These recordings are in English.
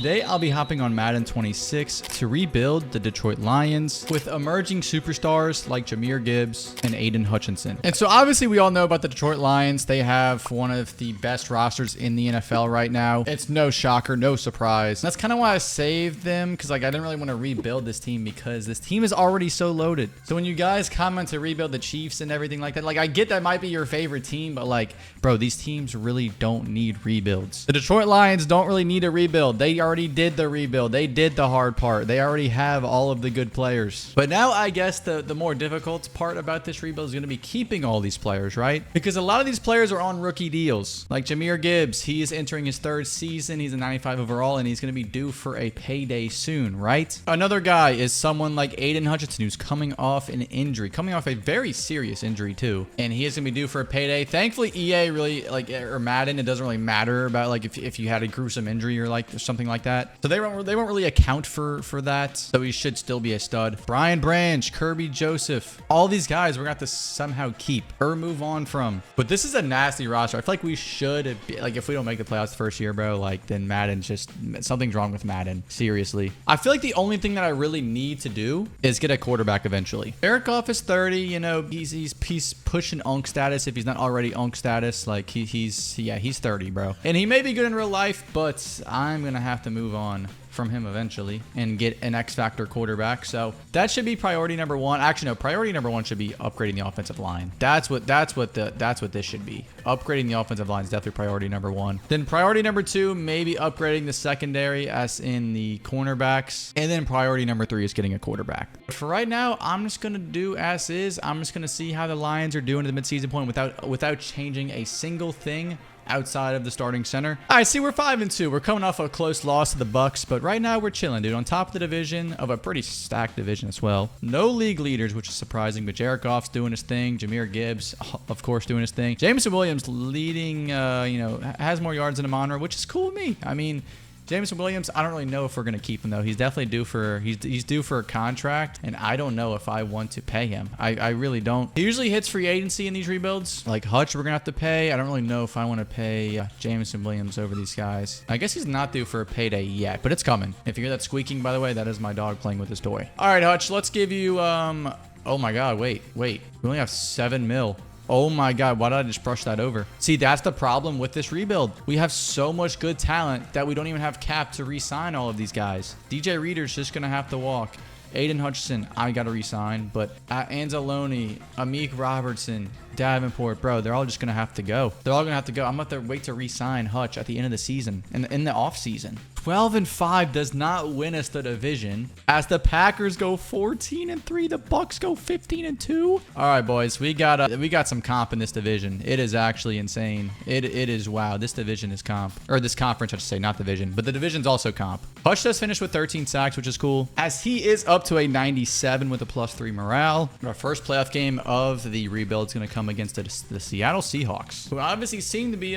Today, I'll be hopping on Madden 26 to rebuild the Detroit Lions with emerging superstars like Jahmyr Gibbs and Aiden Hutchinson. And so obviously we all know about the Detroit Lions. They have one of the best rosters in the NFL right now. It's no shocker, no surprise. And that's kind of why I saved them, because like I didn't really want to rebuild this team because this team is already so loaded. So when you guys comment to rebuild the Chiefs and everything like that, like I get that might be your favorite team, but like, bro, these teams really don't need rebuilds. The Detroit Lions don't really need a rebuild. They already did the rebuild. They did the hard part. They already have all of the good players. But now I guess the more difficult part about this rebuild is going to be keeping all these players, right? Because a lot of these players are on rookie deals. Like Jahmyr Gibbs, he is entering his third season. He's a 95 overall, and he's going to be due for a payday soon, right? Another guy is someone like Aiden Hutchinson, who's coming off an injury, coming off a very serious injury too, and he is going to be due for a payday. Thankfully, EA really, like, or Madden, it doesn't really matter about like if you had a gruesome injury or like something like that. So they won't really account for that. So he should still be a stud. Brian Branch, Kirby Joseph, all these guys we're going to have to somehow keep or move on from. But this is a nasty roster. I feel like we should be, like, if we don't make the playoffs the first year, bro, like then Madden's just, something's wrong with Madden. Seriously. I feel like the only thing that I really need to do is get a quarterback eventually. Jared Goff is 30, you know, he's pushing Unk status if he's not already Unk status. Like he's 30, bro. And he may be good in real life, but I'm going to have to move on from him eventually and get an X Factor quarterback. So that should be priority number one. Actually, no, priority number one should be upgrading the offensive line. That's what this should be. Upgrading the offensive line is definitely priority number one. Then priority number two, maybe upgrading the secondary as in the cornerbacks. And then priority number three is getting a quarterback. But for right now, I'm just going to do as is. I'm just going to see how the Lions are doing at the midseason point without changing a single thing outside of the starting center. All right, see, we're 5-2. We're coming off a close loss to the Bucks, but right now we're chilling, dude. On top of the division, of a pretty stacked division as well. No league leaders, which is surprising, but Jared Goff's doing his thing. Jahmyr Gibbs, of course, doing his thing. Jameson Williams leading, has more yards than Amon-Ra, which is cool with me. I mean, Jameson Williams, I don't really know if we're going to keep him, though. He's definitely due for he's due for a contract, and I don't know if I want to pay him. I really don't. He usually hits free agency in these rebuilds. Like Hutch, we're going to have to pay. I don't really know if I want to pay Jameson Williams over these guys. I guess he's not due for a payday yet, but it's coming. If you hear that squeaking, by the way, that is my dog playing with his toy. All right, Hutch, let's give you, oh my God, wait. We only have 7 mil. Oh my God, why did I just brush that over? See, that's the problem with this rebuild. We have so much good talent that we don't even have cap to re-sign all of these guys. DJ Reader's just going to have to walk. Aiden Hutchinson, I got to re-sign. But Anzalone, Amik Robertson, Davenport, bro, they're all just going to have to go. They're all going to have to go. I'm going to have to wait to re-sign Hutch at the end of the season, in the off season. 12-5 does not win us the division. As the Packers go 14-3, the Bucks go 15-2. All right, boys, we got some comp in this division. It is actually insane. It is wow. This division is comp, or this conference, I should say, not division, but the division's also comp. Hutch does finish with 13 sacks, which is cool, as he is up to a 97 with a +3 morale. Our first playoff game of the rebuild is going to come against the Seattle Seahawks, who obviously seem to be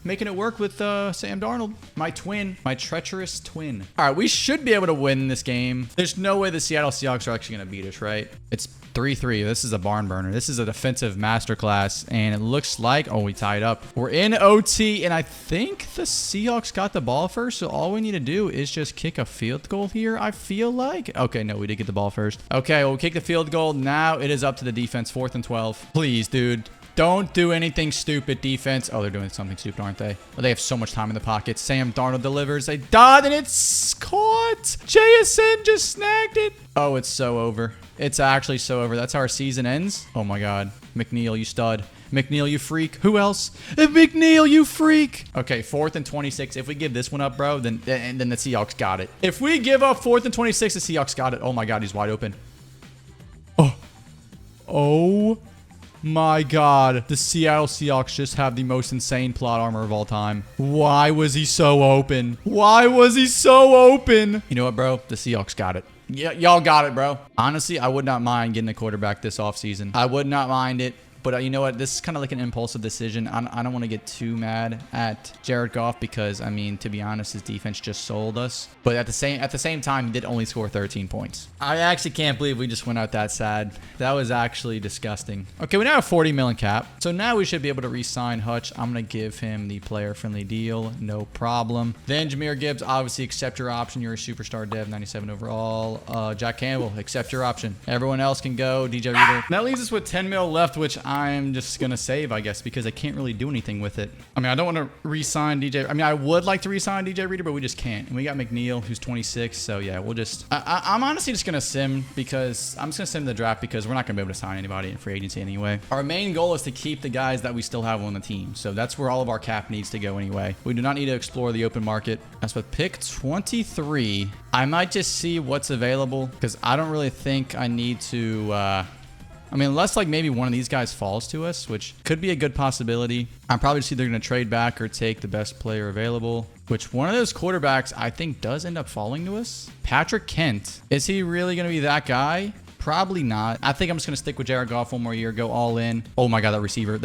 making it work with Sam Darnold, my treacherous twin. All right, we should be able to win this game. There's no way the Seattle Seahawks are actually going to beat us, right? It's 3-3. This is a barn burner. This is a defensive masterclass, and it looks like, oh, we tied up. We're in OT, and I think the Seahawks got the ball first, so all we need to do is just kick a field goal here, I feel like. Okay, no, we did get the ball first. Okay, we'll kick the field goal. Now it is up to the defense, 4th and 12. Please, dude. Don't do anything stupid, defense. Oh, they're doing something stupid, aren't they? Oh, they have so much time in the pocket. Sam Darnold delivers a dot, and it's caught. JSN just snagged it. Oh, it's so over. It's actually so over. That's how our season ends. Oh, my God. McNeil, you stud. McNeil, you freak. Who else? McNeil, you freak. Okay, 4th and 26. If we give this one up, bro, then the Seahawks got it. If we give up 4th and 26, the Seahawks got it. Oh, my God, he's wide open. Oh. My God, the Seattle Seahawks just have the most insane plot armor of all time. Why was he so open? Why was he so open? You know what, bro? The Seahawks got it. Yeah, y'all got it, bro. Honestly, I would not mind getting a quarterback this offseason. I would not mind it. But you know what? This is kind of like an impulsive decision. I don't want to get too mad at Jared Goff because, I mean, to be honest, his defense just sold us. But at the same time, he did only score 13 points. I actually can't believe we just went out that sad. That was actually disgusting. Okay, we now have 40 million cap. So now we should be able to re-sign Hutch. I'm going to give him the player-friendly deal. No problem. Then Jahmyr Gibbs, obviously accept your option. You're a superstar dev, 97 overall. Jack Campbell, accept your option. Everyone else can go. DJ Reader. That leaves us with 10 mil left, which I'm just going to save, I guess, because I can't really do anything with it. I mean, I don't want to re-sign DJ. I mean, I would like to re-sign DJ Reader, but we just can't. And we got McNeil, who's 26. So yeah, we'll just... I'm honestly just going to sim because... I'm just going to sim the draft because we're not going to be able to sign anybody in free agency anyway. Our main goal is to keep the guys that we still have on the team. So that's where all of our cap needs to go anyway. We do not need to explore the open market. That's with pick 23. I might just see what's available because I don't really think I need to... I mean, unless like maybe one of these guys falls to us, which could be a good possibility. I'm probably just either going to trade back or take the best player available, which one of those quarterbacks I think does end up falling to us. Patrick Kent. Is he really going to be that guy? Probably not. I think I'm just going to stick with Jared Goff one more year, go all in. Oh my God, that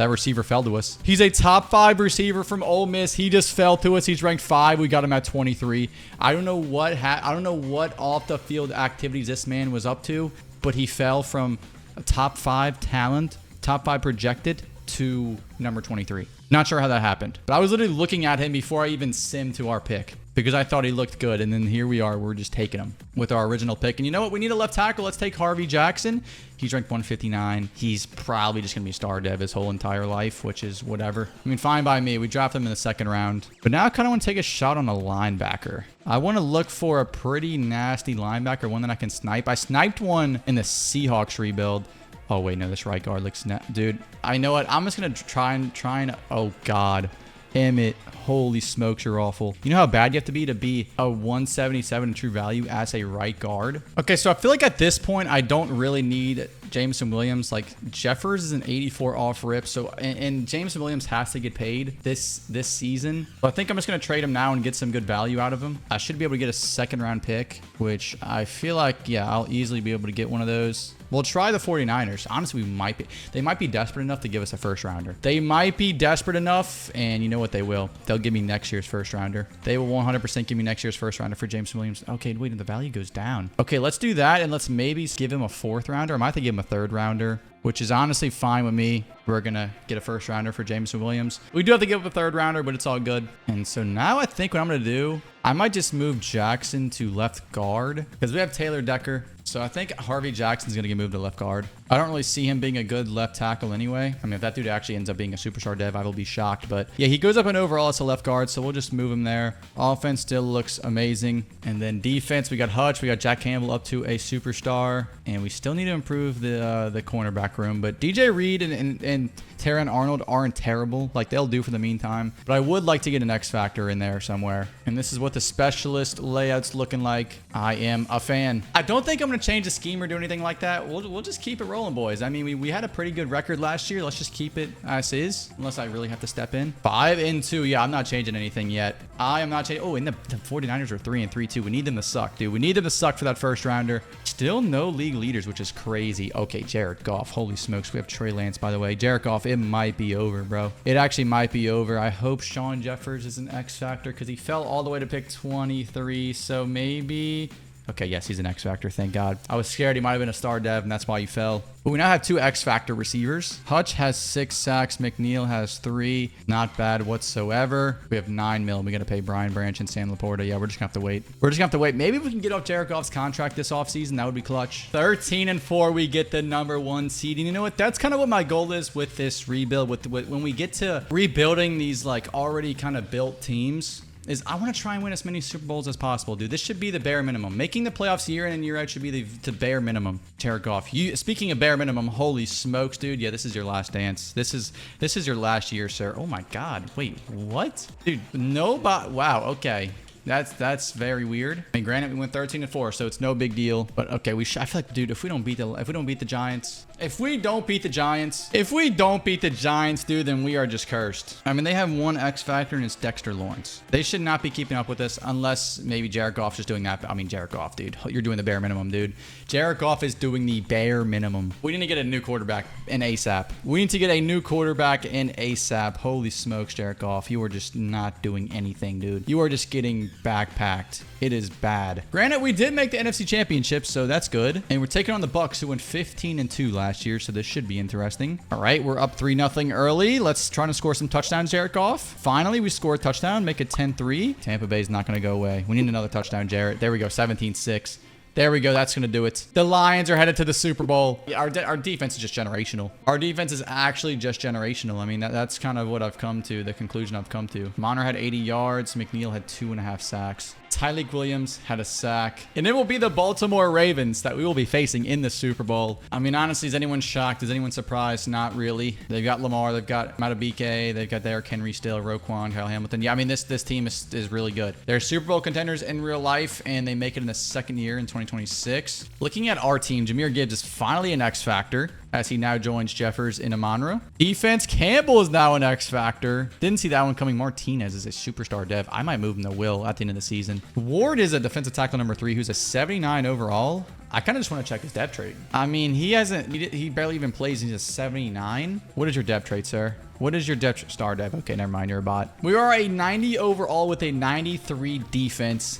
receiver fell to us. He's a top 5 receiver from Ole Miss. He just fell to us. He's ranked 5. We got him at 23. I don't know what off the field activities this man was up to, but he fell from a top 5 talent, top 5 projected to number 23. Not sure how that happened, but I was literally looking at him before I even simmed to our pick because I thought he looked good. And then here we are, we're just taking him with our original pick. And you know what? We need a left tackle. Let's take Harvey Jackson. He's ranked 159. He's probably just going to be a star dev his whole entire life, which is whatever. I mean, fine by me. We drafted him in the 2nd round. But now I kind of want to take a shot on a linebacker. I want to look for a pretty nasty linebacker, one that I can snipe. I sniped one in the Seahawks rebuild. Oh, wait, no, this right guard looks... Dude, I know what? I'm just going to try and... Oh, God. Damn it. Holy smokes, you're awful. You know how bad you have to be a 177 in true value as a right guard? Okay, so I feel like at this point, I don't really need Jameson Williams. Like, Jeffers is an 84 off rip, so and Jameson Williams has to get paid this season. So I think I'm just going to trade him now and get some good value out of him. I should be able to get a 2nd round pick, which I feel like, yeah, I'll easily be able to get one of those. We'll try the 49ers. Honestly, they might be desperate enough to give us a 1st rounder. They might be desperate enough, and you know what they will. They'll give me next year's 1st rounder. They will 100% give me next year's 1st rounder for Jameson Williams. Okay, wait, the value goes down. Okay, let's do that, and let's maybe give him a 4th rounder. I might have to give him a 3rd rounder, which is honestly fine with me. We're going to get a 1st rounder for Jameson Williams. We do have to give up a 3rd rounder, but it's all good. And so now I think what I'm going to do, I might just move Jackson to left guard because we have Taylor Decker. So I think Harvey Jackson's going to get moved to left guard. I don't really see him being a good left tackle anyway. I mean, if that dude actually ends up being a superstar dev, I will be shocked. But yeah, he goes up in overall as a left guard, so we'll just move him there. Offense still looks amazing. And then defense, we got Hutch, we got Jack Campbell up to a superstar. And we still need to improve the cornerback room. But DJ Reed and Terran Arnold aren't terrible. Like, they'll do for the meantime. But I would like to get an X Factor in there somewhere. And this is what the specialist layout's looking like. I am a fan. I don't think I'm going to change the scheme or do anything like that. We'll just keep it rolling, boys. I mean, we had a pretty good record last year. Let's just keep it as is, unless I really have to step in. 5-2. Yeah, I'm not changing anything yet. I am not changing. Oh, and the 49ers are 3-3 too. We need them to suck, dude. We need them to suck for that 1st rounder. Still no league leaders, which is crazy. Okay, Jared Goff. Holy smokes. We have Trey Lance, by the way. Jared Goff, it might be over, bro. It actually might be over. I hope Sean Jeffers is an X Factor because he fell all the way to pick 23. So maybe... Okay, yes, he's an X Factor, thank God. I was scared he might have been a star dev, and that's why he fell. But we now have 2 X Factor receivers. Hutch has 6 sacks. McNeil has 3. Not bad whatsoever. We have 9 mil. We got to pay Brian Branch and Sam Laporta. Yeah, we're just going to have to wait. We're just going to have to wait. Maybe if we can get off Jared Goff's contract this offseason, that would be clutch. 13-4, we get the number 1 seed. And you know what? That's kind of what my goal is with this rebuild. When we get to rebuilding these, like, already kind of built teams, is I want to try and win as many Super Bowls as possible, dude. This should be the bare minimum. Making the playoffs year in and year out should be the bare minimum. Jared Goff. Speaking of bare minimum, holy smokes, dude. Yeah, this is your last dance. This is your last year, sir. Oh my God. Wait, what? Dude, nobody. Wow. Okay. That's very weird. I mean, granted, we went 13-4, so it's no big deal. But okay, I feel like, dude, if we don't beat the Giants, dude, then we are just cursed. I mean, they have one X factor, and it's Dexter Lawrence. They should not be keeping up with us unless maybe Jared Goff's just doing that. I mean, Jared Goff, dude, you're doing the bare minimum, dude. Jared Goff is doing the bare minimum. We need to get a new quarterback in ASAP. Holy smokes, Jared Goff, you are just not doing anything, dude. You are just getting backpacked. It is bad. Granted, we did make the NFC Championship, so that's good. And we're taking on the Bucs, who went 15-2 last year, so this should be interesting. All right, we're up 3-0 early. Let's try to score some touchdowns, Jared Goff. Finally, we score a touchdown, make it 10-3. Tampa Bay's not going to go away. We need another touchdown, Jarrett. There we go, 17-6. There we go. That's going to do it. The Lions are headed to the Super Bowl. Our defense is just generational. Our defense is actually just generational. I mean, that's kind of what I've come to, the conclusion I've come to. Monner had 80 yards. McNeil had 2.5 sacks. Tyreek Williams had a sack. And it will be the Baltimore Ravens that we will be facing in the Super Bowl. I mean, honestly, is anyone shocked? Is anyone surprised? Not really. They've got Lamar. They've got Matabike. They've got Derrick Henry still, Roquan, Kyle Hamilton. Yeah, I mean, this team is really good. They're Super Bowl contenders in real life, and they make it in the second year in 2026. Looking at our team, Jahmyr Gibbs is finally an X factor, as he now joins Jeffers in Amonra. Defense, Campbell is now an X factor. Didn't see that one coming. Martinez is a superstar dev. I might move him to Will at the end of the season. Ward is a defensive tackle number 3 who's a 79 overall. I kind of just want to check his depth trait. I mean, he barely even plays. He's a 79. What is your depth trait, sir? What is your depth star dev? Okay, never mind. You're a bot. We are a 90 overall with a 93 defense.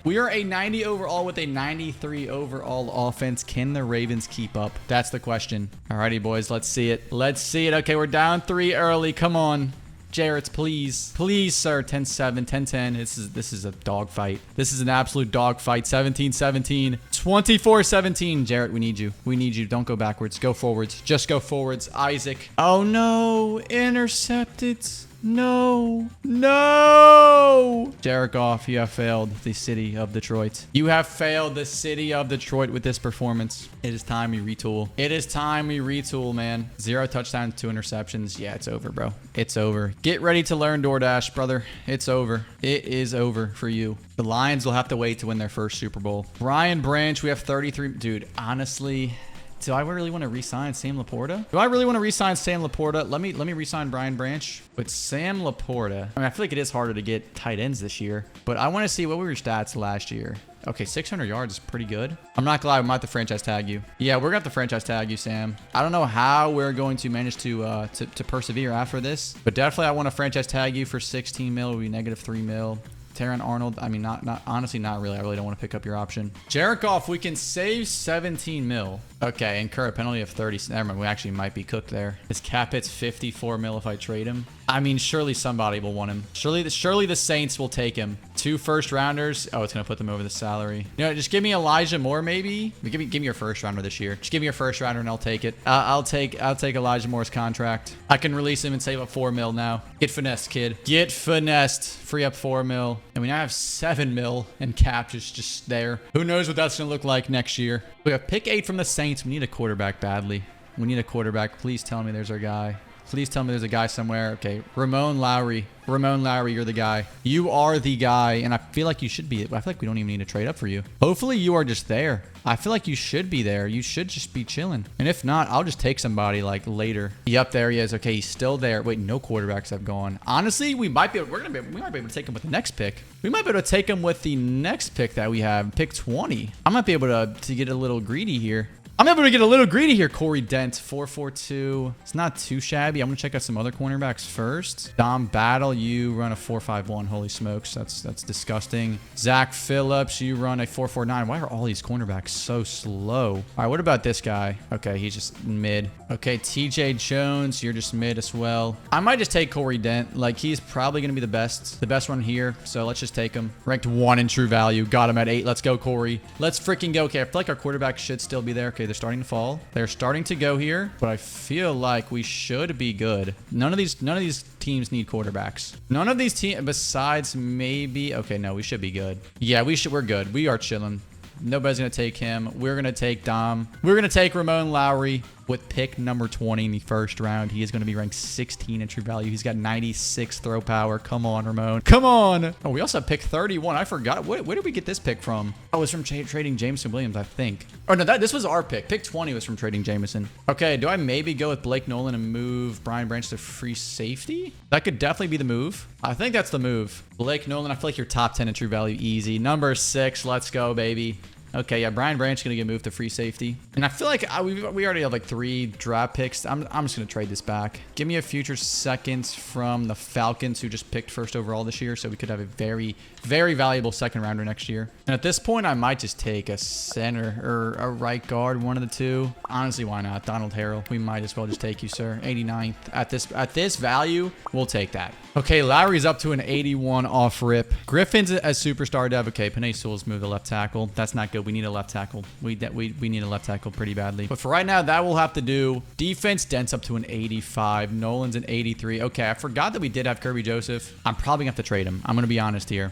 We are a 90 overall with a 93 overall offense. Can the Ravens keep up? That's the question. Alrighty, boys. Let's see it. Let's see it. Okay, we're down 3 early. Come on. Jarrett, please. Please, sir. 10-7, 10-10. This is a dogfight. This is an absolute dogfight. 17-17. 24-17. Jarrett, we need you. We need you. Don't go backwards. Go forwards. Just go forwards. Isaac. Oh, no. Intercepted. No. No. Jared Goff, you have failed the city of Detroit. You have failed the city of Detroit with this performance. It is time we retool. It is time we retool, man. 0 touchdowns, 2 interceptions. Yeah, it's over, bro. It's over. Get ready to learn DoorDash, brother. It's over. It is over for you. The Lions will have to wait to win their first Super Bowl. Brian Branch, we have 33. Dude, honestly, do I really want to re-sign Sam Laporta? Let me re-sign Brian Branch. But Sam Laporta, I mean, I feel like it is harder to get tight ends this year. But I want to see what were your stats last year. Okay, 600 yards is pretty good. I'm not glad we might have to franchise tag you. Yeah, we're going to have to franchise tag you, Sam. I don't know how we're going to manage to persevere after this. But definitely I want to franchise tag you for 16 mil. It would be -3 mil. Taron Arnold, I mean, honestly, not really. I really don't want to pick up your option. Jared Goff, we can save 17 mil. Okay, incur a penalty of 30. Never mind, we actually might be cooked there. His cap hits 54 mil if I trade him. I mean, surely somebody will want him. Surely the Saints will take him. 2 first rounders. Oh, it's going to put them over the salary. You know, just give me Elijah Moore, maybe. Give me your first rounder this year. Just give me your first rounder and I'll take it. I'll take Elijah Moore's contract. I can release him and save up 4 mil now. Get finessed, kid. Get finessed. Free up 4 mil. And we now have 7 mil and cap just there. Who knows what that's going to look like next year. We have pick 8 from the Saints. We need a quarterback badly. We need a quarterback. Please tell me there's our guy. Please tell me there's a guy somewhere. Okay, Ramon Lowry. Ramon Lowry, you're the guy. You are the guy, and I feel like you should be. I feel like we don't even need to trade up for you. Hopefully, you are just there. I feel like you should be there. You should just be chilling. And if not, I'll just take somebody like later. Yep, there he is. Okay, he's still there. Wait, no quarterbacks have gone. Honestly, we might be able to take him with the next pick. We might be able to take him with the next pick that we have, pick 20. I might be able to get a little greedy here. I'm able to get a little greedy here. Corey Dent, 4.42. It's not too shabby. I'm going to check out some other cornerbacks first. Dom Battle, you run a 4.51. Holy smokes. That's disgusting. Zach Phillips, you run a 4.49. Why are all these cornerbacks so slow? All right, what about this guy? Okay, he's just mid. Okay, TJ Jones, you're just mid as well. I might just take Corey Dent. Like, he's probably going to be the best one here. So let's just take him. Ranked 1 in true value. Got him at 8. Let's go, Corey. Let's freaking go. Okay, I feel like our quarterback should still be there. Okay, they're starting to fall. They're starting to go here, but I feel like we should be good. None of these teams need quarterbacks. None of these teams besides maybe. Okay, no, we should be good. Yeah, we're good. We are chilling. Nobody's going to take him. We're going to take Dom. We're going to take Ramon Lowry. with pick number 20 in the first round. He is going to be ranked 16 in true value. He's got 96 throw power. Come on, Ramon. Come on. Oh, we also have pick 31. I forgot. Where did we get this pick from? Oh, it was from trading Jameson Williams, I think. Oh, no, this was our pick. Pick 20 was from trading Jameson. Okay, do I maybe go with Blake Nolan and move Brian Branch to free safety? That could definitely be the move. I think that's the move. Blake Nolan, I feel like you're top 10 in true value easy. Number 6, let's go, baby. Okay, yeah, Brian Branch is going to get moved to free safety. And I feel like we already have like 3 draft picks. I'm just going to trade this back. Give me a future seconds from the Falcons, who just picked first overall this year. So we could have a very, very valuable second rounder next year. And at this point, I might just take a center or a right guard, one of the two. Honestly, why not? Donald Harrell. We might as well just take you, sir. 89th. At this value, we'll take that. Okay, Lowry's up to an 81 off rip. Griffin's a superstar dev. Okay, Panay Sewell's moved to left tackle. That's not good. We need a left tackle. We need a left tackle pretty badly. But for right now, that will have to do. Defense, Dent's up to an 85. Nolan's an 83. Okay, I forgot that we did have Kirby Joseph. I'm probably going to have to trade him. I'm going to be honest here.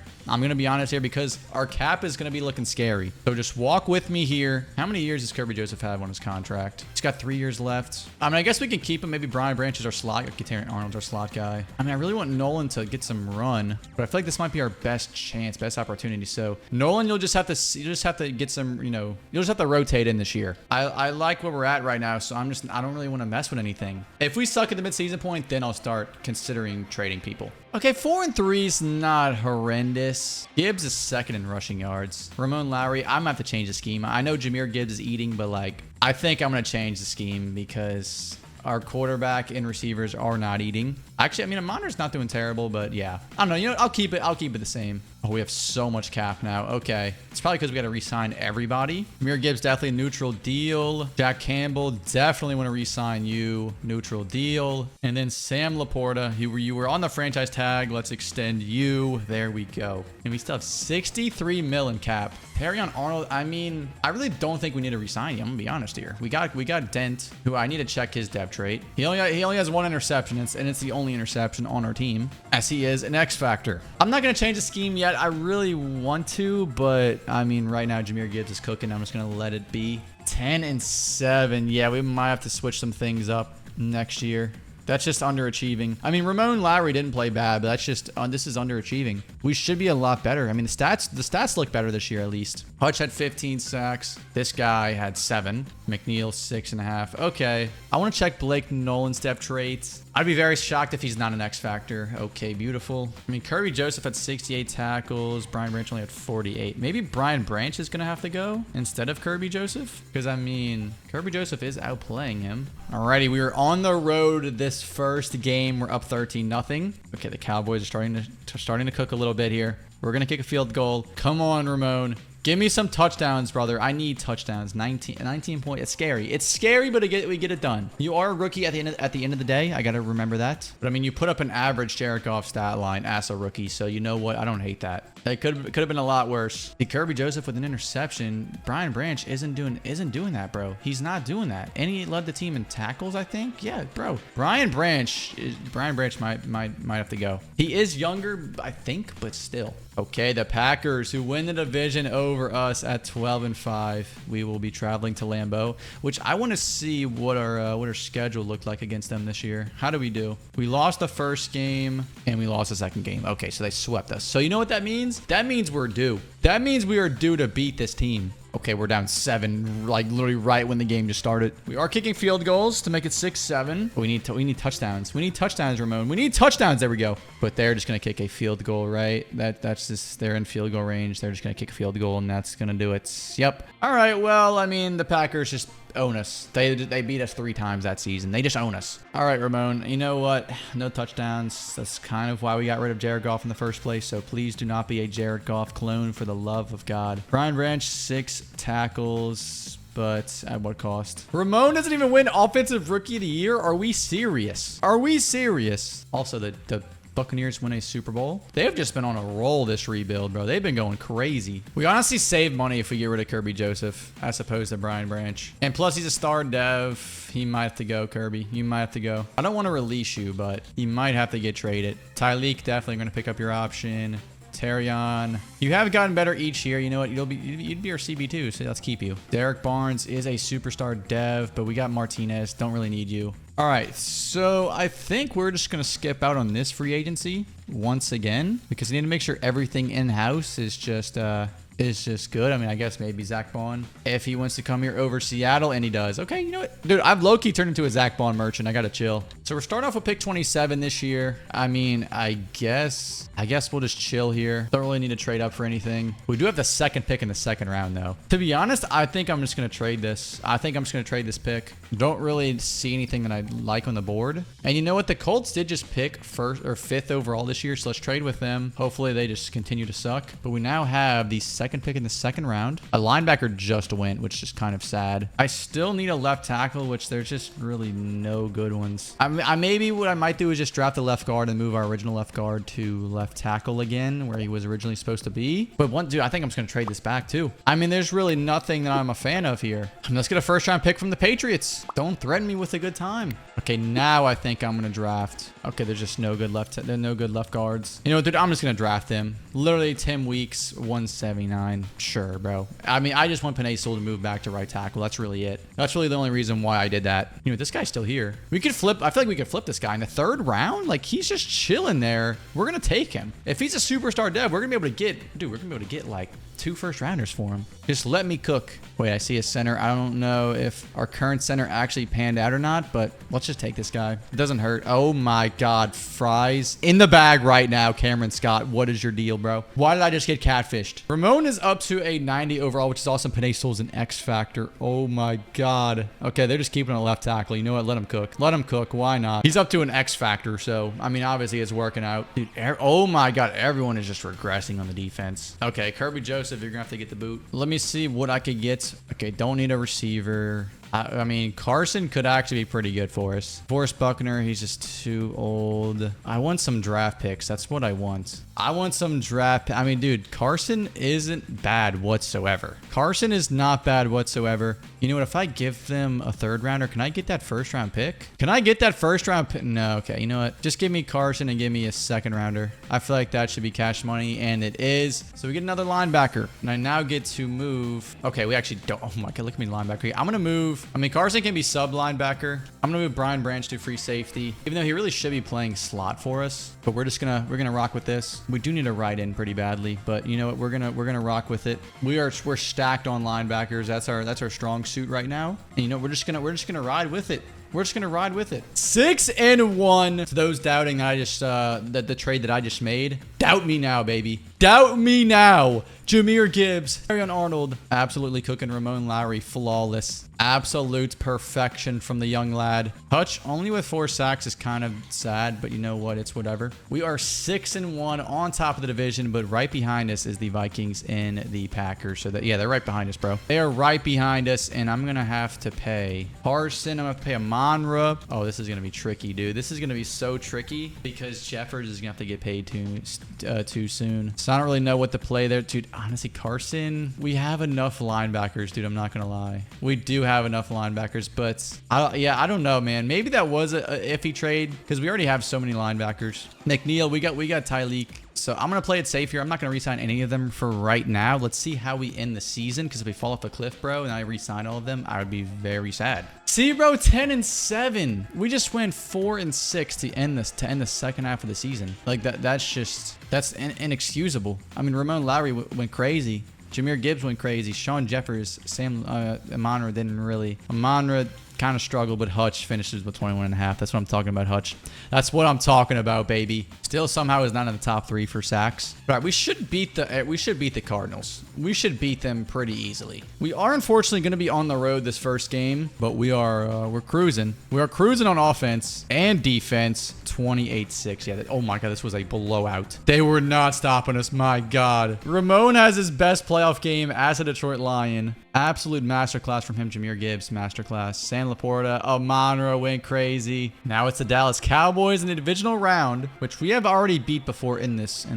Because our cap is going to be looking scary. So just walk with me here. How many years does Kirby Joseph have on his contract? He's got 3 years left. I mean, I guess we can keep him. Maybe Brian Branch is our slot. Terry Arnold's our slot guy. I mean, I really want Nolan to get some run, but I feel like this might be our best chance, best opportunity. So Nolan, you'll just have to get some, you'll just have to rotate in this year. I like where we're at right now, so I don't really want to mess with anything. If we suck at the midseason point, then I'll start considering trading people. Okay, 4 and 3 is not horrendous. Gibbs is second in rushing yards. Ramon Lowry, I'm gonna have to change the scheme. I know Jahmyr Gibbs is eating, but like, I think I'm gonna change the scheme because our quarterback and receivers are not eating. Actually, I mean, Amonder's not doing terrible, but yeah. I don't know. You know, I'll keep it the same. Oh, we have so much cap now. Okay. It's probably because we got to re-sign everybody. Jahmyr Gibbs, definitely a neutral deal. Jack Campbell, definitely want to re-sign you. Neutral deal. And then Sam Laporta, you were on the franchise tag. Let's extend you. There we go. And we still have 63 mil in cap. Perry on Arnold, I mean, I really don't think we need to re-sign him. I'm going to be honest here. We got Dent, who I need to check his depth trait. He only has 1 interception, and it's the only interception on our team, as he is an X factor. I'm not going to change the scheme yet. I really want to, but I mean, right now Jahmyr Gibbs is cooking. I'm just going to let it be. 10 and 7. Yeah, we might have to switch some things up next year. That's just underachieving. I mean, Ramon Lowry didn't play bad, but that's just, this is underachieving. We should be a lot better. I mean, the stats look better this year, at least. Hutch had 15 sacks. This guy had 7. McNeil, 6.5. Okay. I want to check Blake Nolan's depth traits. I'd be very shocked if he's not an X factor. Okay, beautiful. I mean, Kirby Joseph had 68 tackles. Brian Branch only had 48. Maybe Brian Branch is going to have to go instead of Kirby Joseph. Because, I mean, Kirby Joseph is outplaying him. Alrighty, we are on the road this first game. We're up 13-0. Okay, the Cowboys are starting to cook a little bit here. We're going to kick a field goal. Come on, Ramon. Give me some touchdowns, brother. I need touchdowns. 19 points. It's scary. It's scary, but we get it done. You are a rookie at the end of the day. I got to remember that. But I mean, you put up an average Jared Goff stat line as a rookie, so you know what? I don't hate that. It could have been a lot worse. The Kirby Joseph with an interception. Brian Branch isn't doing that, bro. He's not doing that. And he led the team in tackles, I think. Yeah, bro. Brian Branch might have to go. He is younger, I think, but still. Okay, the Packers, who win the division over us at 12-5. We will be traveling to Lambeau, which I want to see what our schedule looked like against them this year. How do we do? We lost the first game and we lost the second game. Okay, so they swept us. So you know what that means? That means we're due. That means we are due to beat this team. Okay, we're down 7, like literally right when the game just started. We are kicking field goals to make it 6-7. We need touchdowns. We need touchdowns, Ramon. We need touchdowns. There we go. But they're just gonna kick a field goal, right? That's just, they're in field goal range. They're just gonna kick a field goal, and that's gonna do it. Yep. All right. Well, I mean, the Packers just own us. They beat us 3 times that season. They just own us. All right, Ramon. You know what? No touchdowns. That's kind of why we got rid of Jared Goff in the first place. So please do not be a Jared Goff clone, for the love of God. Brian Branch, 6 tackles, but at what cost? Ramon doesn't even win Offensive Rookie of the Year. Are we serious? Are we serious? Also, the Buccaneers win a Super Bowl. They have just been on a roll this rebuild, bro. They've been going crazy. We honestly save money if we get rid of Kirby Joseph as opposed to Brian Branch. And plus, he's a star dev. He might have to go, Kirby. You might have to go. I don't want to release you, but he might have to get traded. Tyleek, definitely going to pick up your option. Terrion. You have gotten better each year. You know what? You'd be our CB2, so let's keep you. Derek Barnes is a superstar dev, but we got Martinez. Don't really need you. All right, so I think we're just going to skip out on this free agency once again because we need to make sure everything in-house is just good. I mean, I guess maybe Zach Bond if he wants to come here over Seattle, and he does. Okay, you know what? Dude, I've low-key turned into a Zach Bond merchant. I got to chill. So we're starting off with pick 27 this year. I mean, I guess we'll just chill here. Don't really need to trade up for anything. We do have the second pick in the second round, though. To be honest, I think I'm just going to trade this. I think I'm just going to trade this pick. Don't really see anything that I like on the board. And you know what? The Colts did just pick first or fifth overall this year, so let's trade with them. Hopefully, they just continue to suck. But we now have the second pick in the second round. A linebacker just went, which is kind of sad. I still need a left tackle, which there's just really no good ones. Maybe what I might do is just draft the left guard and move our original left guard to left tackle again, where he was originally supposed to be. But dude, I think I'm just going to trade this back too. I mean, there's really nothing that I'm a fan of here. Let's get a first round pick from the Patriots. Don't threaten me with a good time. Okay, now I think I'm going to draft. Okay, there's just no good left guards. You know what, dude? I'm just going to draft him. Literally Tim Weeks, 179. Sure, bro. I mean, I just want Panay Sewell to move back to right tackle. That's really it. That's really the only reason why I did that. You know, this guy's still here. We could flip. I feel like we could flip this guy in the third round. Like, he's just chilling there. We're going to take him. If he's a superstar dev, we're going to be able to get, dude, we're going to be able to get like 2 first rounders for him. Just let me cook. Wait, I see a center. I don't know if our current center actually panned out or not, but let's just take this guy. It doesn't hurt. Oh my God. Fries in the bag right now. Cameron Scott, what is your deal, bro? Why did I just get catfished? Ramon is up to a 90 overall, which is awesome. Panay Sewell's an X factor. Oh my God. Okay, they're just keeping a left tackle. You know what? Let him cook. Let him cook. Why not? He's up to an X factor, so I mean, obviously it's working out. Dude, oh my God. Everyone is just regressing on the defense. Okay, Kirby Joseph, you're gonna have to get the boot. Let me see what I could get. Okay, don't need a receiver. I mean, Carson could actually be pretty good for us. Forrest Buckner, he's just too old. I want some draft picks. That's what I want. I want some draft. I mean, dude, Carson isn't bad whatsoever. Carson is not bad whatsoever. You know what? If I give them a third rounder, can I get that first round pick? Can I get that first round pick? No. Okay. You know what? Just give me Carson and give me a second rounder. I feel like that should be cash money, and it is. So we get another linebacker, and I now get to move. Okay, we actually don't. Oh my God, look at me, linebacker. I'm gonna move. I mean, Carson can be sub linebacker. I'm gonna move Brian Branch to free safety, even though he really should be playing slot for us. But we're gonna rock with this. We do need a right in pretty badly, but you know what? We're gonna rock with it. We're stacked on linebackers. That's our strong suit right now. And you know, we're just gonna ride with it. We're just gonna ride with it. 6-1. To those doubting I just the trade that I just made, doubt me now, baby. Doubt me now. Jahmyr Gibbs, Terrion Arnold, absolutely cooking. Ramon Lowry, flawless. Absolute perfection from the young lad. Hutch, only with 4 sacks is kind of sad, but you know what? It's whatever. We are 6-1 on top of the division, but right behind us is the Vikings and the Packers. So yeah, they're right behind us, bro. They are right behind us, and I'm gonna have to pay Carson. I'm gonna pay Amonra. Oh, this is gonna be tricky, dude. This is gonna be so tricky because Jeffers is gonna have to get paid too soon. So I don't really know what to play there, dude. Honestly, Carson, we have enough linebackers, dude. I'm not gonna lie. We do have enough linebackers, but I don't know, man. Maybe that was a iffy trade because we already have so many linebackers. McNeil, we got Tyleek. So I'm going to play it safe here. I'm not going to re-sign any of them for right now. Let's see how we end the season, because if we fall off a cliff, bro, and I re-sign all of them, I would be very sad. See, bro, 10-7. We just went 4-6 to end the second half of the season. Like that's inexcusable. I mean, Ramon Lowry went crazy. Jahmyr Gibbs went crazy. Sean Jeffers, Sam Amonra didn't really. Amonra kind of struggled, but Hutch finishes with 21.5. That's what I'm talking about, Hutch. That's what I'm talking about, baby. Still somehow is not in the top 3 for sacks. All right, we should beat the Cardinals. We should beat them pretty easily. We are unfortunately going to be on the road this first game, but we're cruising. We are cruising on offense and defense. 28-6. Yeah. Oh my God, this was a blowout. They were not stopping us. My God. Ramon has his best playoff game as a Detroit Lion. Absolute masterclass from him. Jahmyr Gibbs, masterclass. San Laporta, Amonra went crazy. Now it's the Dallas Cowboys in the divisional round, which we have already beat before in this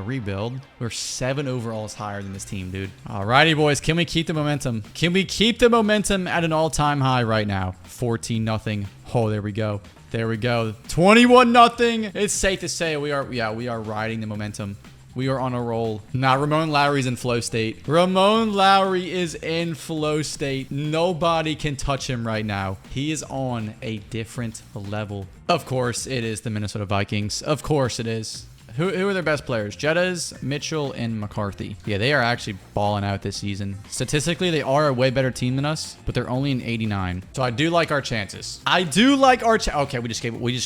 rebuild. We're 7 overalls higher than this team, dude. Alrighty, boys. Can we keep the momentum? Can we keep the momentum at an all-time high right now? 14-0. Oh, there we go. There we go. 21-0. It's safe to say we are riding the momentum. We are on a roll. Nah, Ramon Lowry's in flow state. Ramon Lowry is in flow state. Nobody can touch him right now. He is on a different level. Of course, it is the Minnesota Vikings. Of course it is. Who are their best players? Jettas, Mitchell, and McCarthy. Yeah, they are actually balling out this season. Statistically, they are a way better team than us, but they're only in 89. So I do like our chances. I do like our okay, we just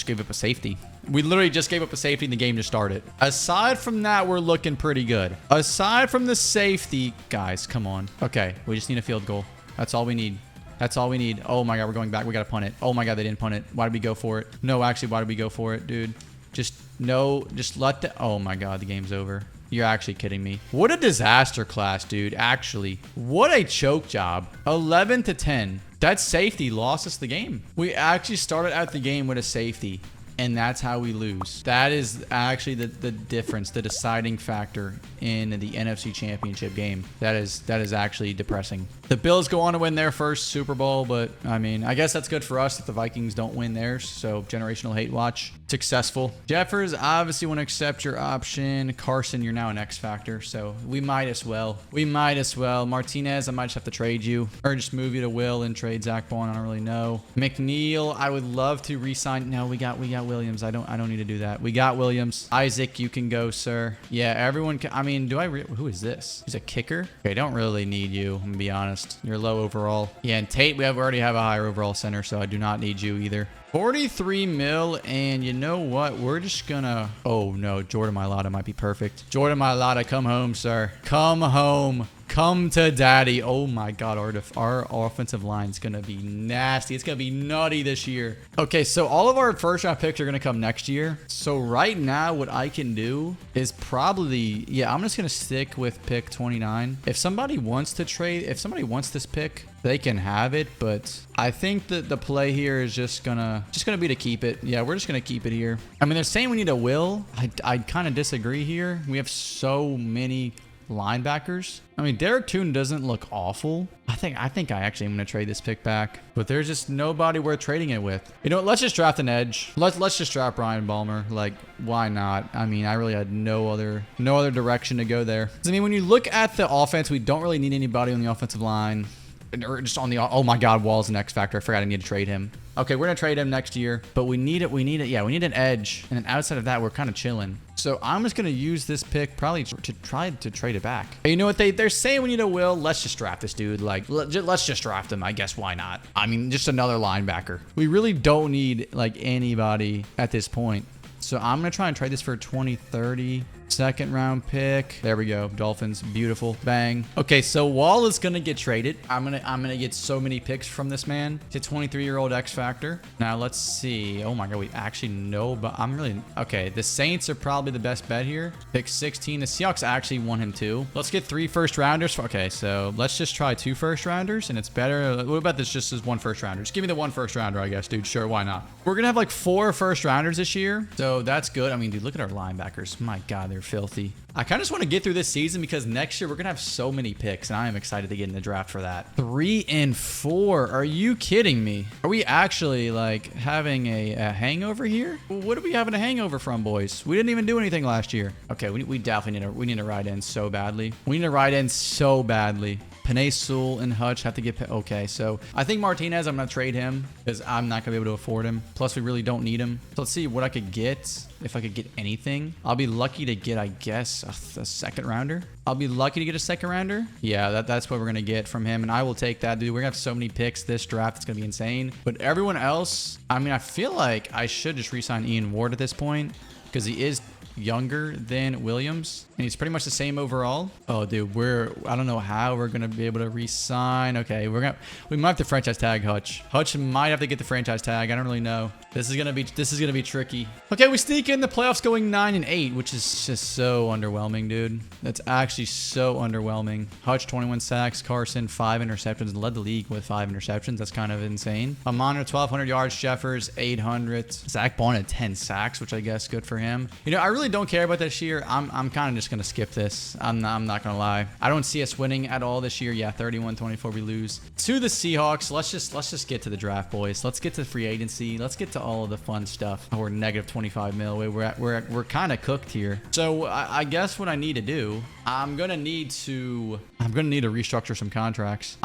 gave up a safety. We literally just gave up a safety and the game just started. Aside from that, we're looking pretty good. Aside from the safety, guys, come on. Okay, we just need a field goal. That's all we need. That's all we need. Oh my God, we're going back. We got to punt it. Oh my God, they didn't punt it. Why did we go for it? No, actually, why did we go for it, dude? Just let the... Oh my God, the game's over. You're actually kidding me. What a disaster class, dude. Actually, what a choke job. 11 to 10. That safety lost us the game. We actually started out the game with a safety, and that's how we lose. That is actually the difference, the deciding factor in the NFC Championship game. That is actually depressing. The Bills go on to win their first Super Bowl, but I mean, I guess that's good for us if the Vikings don't win theirs. So generational hate watch. Successful. Jeffers, obviously want to accept your option. Carson, you're now an X factor, so we might as well. We might as well. Martinez, I might just have to trade you or just move you to Will and trade Zach Bond. I don't really know. McNeil, I would love to re-sign. No, we got Williams. I don't need to do that. We got Williams. Isaac, you can go, sir. Yeah, everyone can. I mean, who is this? He's a kicker. Okay, don't really need you. I'm gonna be honest. You're low overall. Yeah, and Tate, we already have a higher overall center, so I do not need you either. 43 mil, and you know what? We're just gonna... Oh, no. Jordan Mailata might be perfect. Jordan Mailata, come home, sir. Come home. Come to daddy. Oh, my God. Our offensive line is going to be nasty. It's going to be nutty this year. Okay, so all of our first-round picks are going to come next year. So right now, what I can do is probably... Yeah, I'm just going to stick with pick 29. If somebody wants to trade... If somebody wants this pick... They can have it, but I think that the play here is just gonna be to keep it. Yeah, we're just gonna keep it here. I mean, they're saying we need a Will. I kind of disagree here. We have so many linebackers. I mean, Derek Toon doesn't look awful. I think I actually am gonna trade this pick back, but there's just nobody worth trading it with. You know what? Let's just draft an edge. Let's just draft Brian Balmer. Like, why not? I mean, I really had no other direction to go there. I mean, when you look at the offense, we don't really need anybody on the offensive line. Or just on the... Oh my God, Wall's an X factor. I forgot I need to trade him. Okay, we're gonna trade him next year, but we need it. Yeah, we need an edge, and then outside of that, we're kind of chilling. So I'm just gonna use this pick probably to try to trade it back. Hey, you know what? They're saying we need a Will. Let's just draft this dude. Like, let's just draft him. I guess why not? I mean, just another linebacker. We really don't need like anybody at this point. So I'm gonna try and trade this for a 2030 second round pick. There we go. Dolphins. Beautiful. Bang. Okay, so Wall is gonna get traded. I'm gonna get so many picks from this man. It's a 23-year-old X Factor. Now let's see. Oh my God, we actually know, but I'm really... Okay, the Saints are probably the best bet here. Pick 16. The Seahawks actually want him too. Let's get 3 first rounders. Okay, so let's just try 2 first rounders, and it's better. What about this just as 1 first rounder? Just give me the 1 first rounder, I guess, dude. Sure, why not? We're gonna have like 4 first rounders this year, so that's good. I mean, dude, look at our linebackers. My God, they're filthy. I kind of just want to get through this season because next year we're going to have so many picks, and I am excited to get in the draft for that. 3 and 4. Are you kidding me? Are we actually like having a hangover here? What are we having a hangover from, boys? We didn't even do anything last year. Okay, we definitely need to ride in so badly. We need to ride in so badly. Panay Sewell and Hutch have to get... Okay, so I think Martinez, I'm going to trade him because I'm not going to be able to afford him. Plus, we really don't need him. So let's see what I could get. If I could get anything. I'll be lucky to get, I guess, a second rounder. I'll be lucky to get a second rounder. Yeah, that's what we're going to get from him. And I will take that, dude. We're going to have so many picks this draft. It's going to be insane. But everyone else, I mean, I feel like I should just re-sign Ian Ward at this point because he is younger than Williams, and he's pretty much the same overall. Oh, dude, I don't know how we're gonna be able to re-sign. Okay, we might have to franchise tag Hutch. Hutch might have to get the franchise tag. I don't really know. This is gonna be tricky. Okay, we sneak in the playoffs going 9 and 8, which is just so underwhelming, dude. That's actually so underwhelming. Hutch 21 sacks, Carson 5 interceptions, led the league with 5 interceptions. That's kind of insane. Amon 1,200 yards, Jeffers 800. Zach Bond at 10 sacks, which I guess good for him. You know, I really really don't care about this year. I'm kind of just going to skip this. I'm not going to lie. I don't see us winning at all this year. Yeah, 31-24 we lose to the Seahawks. Let's just get to the draft, boys. Let's get to free agency. Let's get to all of the fun stuff. We're negative 25 mil. We're kind of cooked here. So I guess what I need to do, I'm gonna need to restructure some contracts.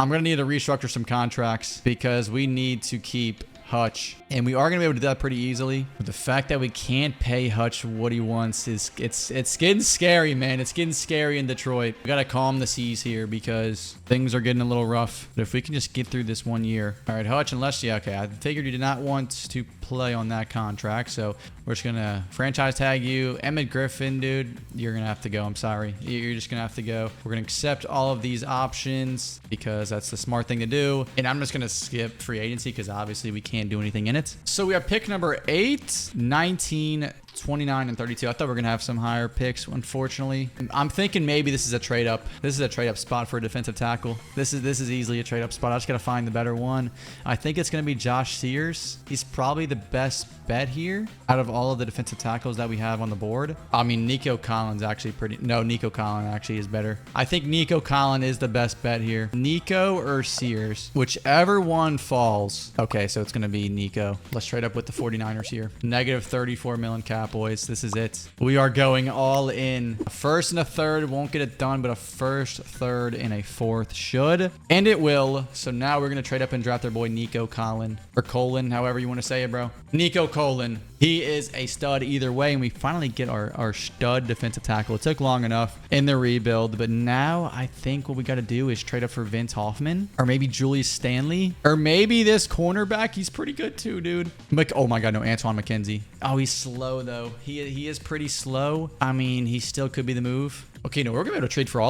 Because we need to keep Hutch, and we are going to be able to do that pretty easily. But the fact that we can't pay Hutch what he wants is it's getting scary, man. It's getting scary in Detroit. We got to calm the seas here because things are getting a little rough. But if we can just get through this 1 year. All right, Hutch, okay, I figured you did not want to play on that contract, so we're just gonna franchise tag you. Emmett Griffin, dude, you're gonna have to go. I'm sorry, you're just gonna have to go. We're gonna accept all of these options because that's the smart thing to do, and I'm just gonna skip free agency because obviously we can't do anything in it. So we have pick number 8, 19, 29 and 32. I thought we were gonna have some higher picks. Unfortunately, I'm thinking maybe this is a trade up. This is a trade up spot for a defensive tackle. This is easily a trade up spot. I just gotta find the better one. I think it's gonna be Josh Sears. He's probably the best bet here out of all of the defensive tackles that we have on the board. I mean, Nico Collins actually Nico Collins actually is better. I think Nico Collins is the best bet here. Nico or Sears, whichever one falls. Okay, so it's gonna be Nico. Let's trade up with the 49ers here. Negative 34 million cap, boys. This is it. We are going all in. A first and a third won't get it done, but a first, third, and a fourth should. And it will. So now we're going to trade up and draft our boy Nico Collin. Or Colin, however you want to say it, bro. Nico Colin. He is a stud either way, and we finally get our stud defensive tackle. It took long enough in the rebuild, but now I think what we got to do is trade up for Vince Hoffman, or maybe Julius Stanley, or maybe this cornerback. He's pretty good too, dude. Oh my God, no, Antoine McKenzie. Oh, he's slow though. He is pretty slow. I mean, he still could be the move. Okay, no, we're gonna be able to trade for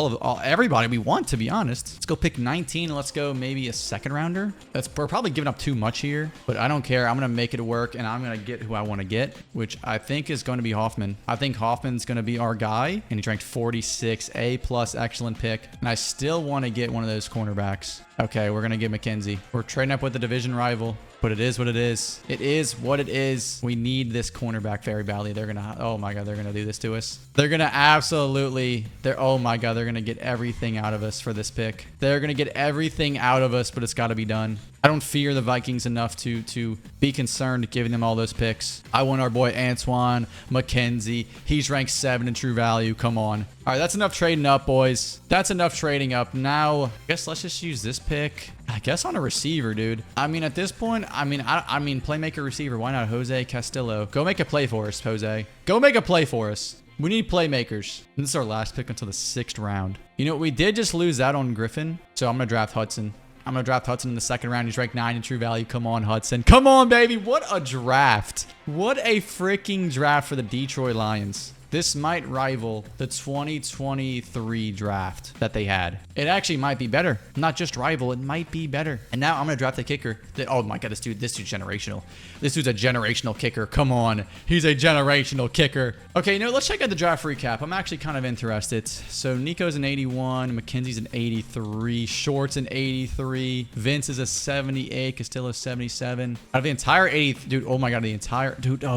everybody we want, to be honest. Let's go pick 19. Let's go maybe a second rounder. We're probably giving up too much here, but I don't care. I'm gonna make it work, and I'm gonna get who I want to get, which I think is going to be Hoffman. I think Hoffman's gonna be our guy, and he's ranked 46, A+, excellent pick. And I still want to get one of those cornerbacks. Okay, we're gonna get McKenzie. We're trading up with the division rival. But it is what it is. It is what it is. We need this cornerback very badly. They're gonna, oh my God, they're gonna do this to us. They're gonna absolutely, oh my God, they're gonna get everything out of us for this pick. They're gonna get everything out of us, but it's gotta be done. I don't fear the Vikings enough to be concerned giving them all those picks. I want our boy Antoine McKenzie. He's ranked 7 in true value. Come on. All right, that's enough trading up, boys. That's enough trading up. Now, I guess let's just use this pick. I guess on a receiver, dude. I mean, at this point, I mean, playmaker receiver. Why not Jose Castillo? Go make a play for us, Jose. Go make a play for us. We need playmakers. And this is our last pick until the 6th round. You know, we did just lose out on Griffin, so I'm going to draft Hudson. I'm going to draft Hudson in the 2nd round. He's ranked 9 in true value. Come on, Hudson. Come on, baby. What a draft. What a freaking draft for the Detroit Lions. This might rival the 2023 draft that they had. It actually might be better. Not just rival, it might be better. And now I'm going to draft the kicker. Oh my God, this dude's generational. This dude's a generational kicker. Come on. He's a generational kicker. Okay, let's check out the draft recap. I'm actually kind of interested. So Nico's an 81. McKenzie's an 83. Short's an 83. Vince is a 78. Castillo's 77. Out of the entire 80, dude, oh my God,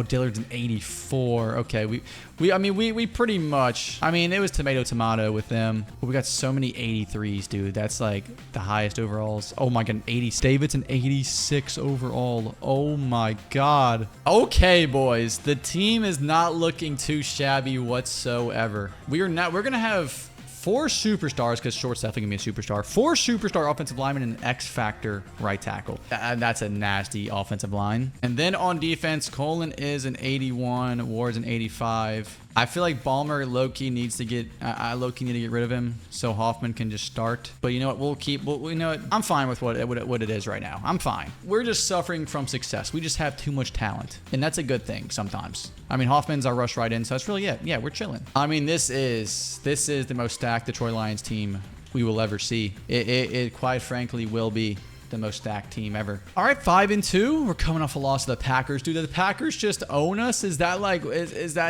Dillard's an 84. Okay, we pretty much, it was tomato with them. But we got so many 83s, dude. That's like the highest overalls. Oh my God, 80. David's an 86 overall. Oh my God. Okay, boys. The team is not looking too shabby whatsoever. We're going to have 4 superstars, because Short's definitely going to be a superstar. 4 superstar offensive linemen and an X-Factor right tackle. That's a nasty offensive line. And then on defense, Colin is an 81. Ward's an 85. I feel like Ballmer low-key needs to get, I low-key need to get rid of him so Hoffman can just start. But you know what, you know what, I'm fine with what it is right now. I'm fine. We're just suffering from success. We just have too much talent. And that's a good thing sometimes. Hoffman's our rush right in, so that's really it. Yeah, we're chilling. This is the most stacked Detroit Lions team we will ever see. It quite frankly will be the most stacked team ever. All right, 5-2. We're coming off a loss to the Packers. Dude, the Packers just own us? Is that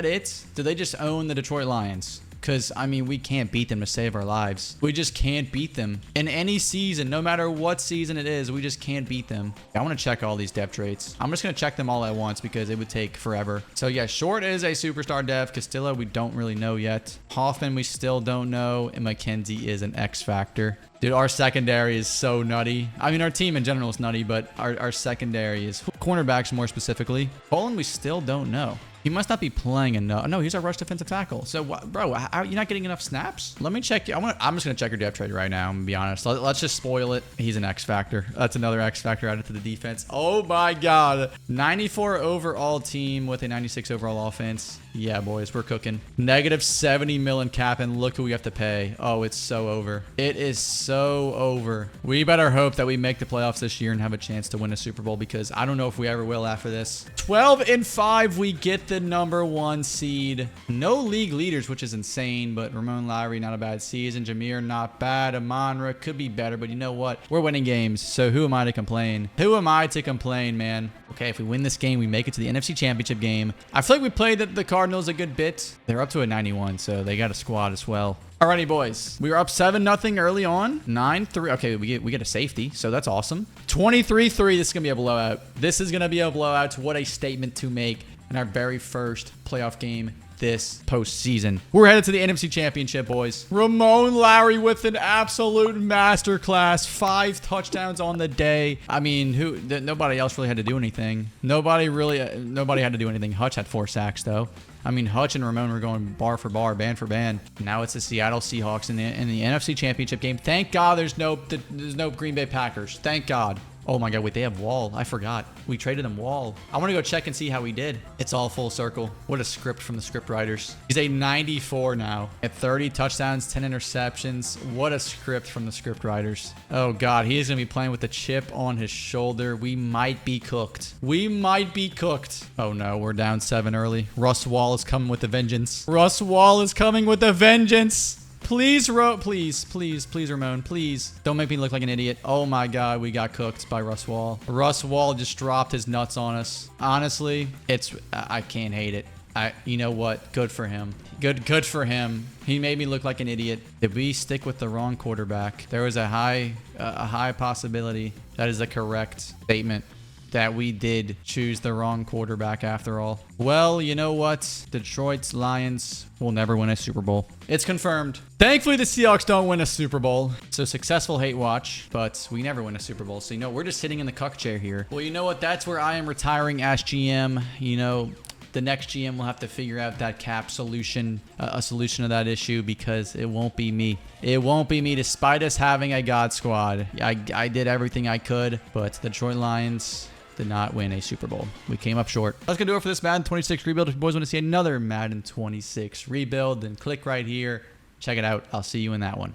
it? Do they just own the Detroit Lions? because, I mean, we can't beat them to save our lives. We just can't beat them. In any season, no matter what season it is, we just can't beat them. I want to check all these depth traits. I'm just going to check them all at once because it would take forever. So, yeah, Short is a superstar dev. Castillo, we don't really know yet. Hoffman, we still don't know. And McKenzie is an X factor. Dude, our secondary is so nutty. I mean, our team in general is nutty, but our secondary is cornerbacks more specifically. Poland, we still don't know. He must not be playing enough. No, he's our rush defensive tackle. So, bro, you're not getting enough snaps? Let me check. I'm just going to check your depth chart right now. I'm going to be honest. Let's just spoil it. He's an X factor. That's another X factor added to the defense. Oh, my God. 94 overall team with a 96 overall offense. Yeah, boys, we're cooking. Negative 70 mil in cap, and look who we have to pay. Oh, it's so over. It is so over. We better hope that we make the playoffs this year and have a chance to win a Super Bowl, because I don't know if we ever will after this. 12-5, we get the #1 seed. No league leaders, which is insane, but Ramon Lowry, not a bad season. Jameer, not bad. Amonra could be better, but you know what? We're winning games, so who am I to complain? Who am I to complain, man? Okay, if we win this game, we make it to the NFC Championship game. I feel like we played the Cardinals a good bit. They're up to a 91, so they got a squad as well. Alrighty, boys. We were up 7-0 early on. 9-3. Okay, we get a safety, so that's awesome. 23-3. This is going to be a blowout. This is going to be a blowout. What a statement to make in our very first playoff game this postseason. We're headed to the NFC Championship, boys. Ramon Lowry with an absolute masterclass. 5 touchdowns on the day. I mean, nobody else really had to do anything. Nobody had to do anything. Hutch had 4 sacks, though. I mean, Hutch and Ramon were going bar for bar, band for band. Now it's the Seattle Seahawks in the NFC Championship game. Thank God there's no Green Bay Packers. Thank God. Oh my God, wait, they have Wall. I forgot. We traded them Wall. I want to go check and see how he did. It's all full circle. What a script from the script writers. He's a 94 now. At 30 touchdowns, 10 interceptions. What a script from the script writers. Oh God, he is going to be playing with a chip on his shoulder. We might be cooked. We might be cooked. Oh no, we're down 7 early. Russ Wall is coming with a vengeance. Russ Wall is coming with a vengeance. Please, please, Ramon, please. Don't make me look like an idiot. Oh my God, we got cooked by Russ Wall. Russ Wall just dropped his nuts on us. Honestly, I can't hate it. You know what? Good for him. Good for him. He made me look like an idiot. Did we stick with the wrong quarterback? There was a high possibility. That is a correct statement. That we did choose the wrong quarterback after all. Well, you know what? Detroit's Lions will never win a Super Bowl. It's confirmed. Thankfully, the Seahawks don't win a Super Bowl. So successful hate watch, but we never win a Super Bowl. So, you know, we're just sitting in the cuck chair here. Well, you know what? That's where I am retiring as GM. You know, the next GM will have to figure out that cap solution, a solution to that issue, because it won't be me. It won't be me, despite us having a God squad. I did everything I could, but the Detroit Lions did not win a Super Bowl. We came up short. That's going to do it for this Madden 26 rebuild. If you boys want to see another Madden 26 rebuild, then click right here. Check it out. I'll see you in that one.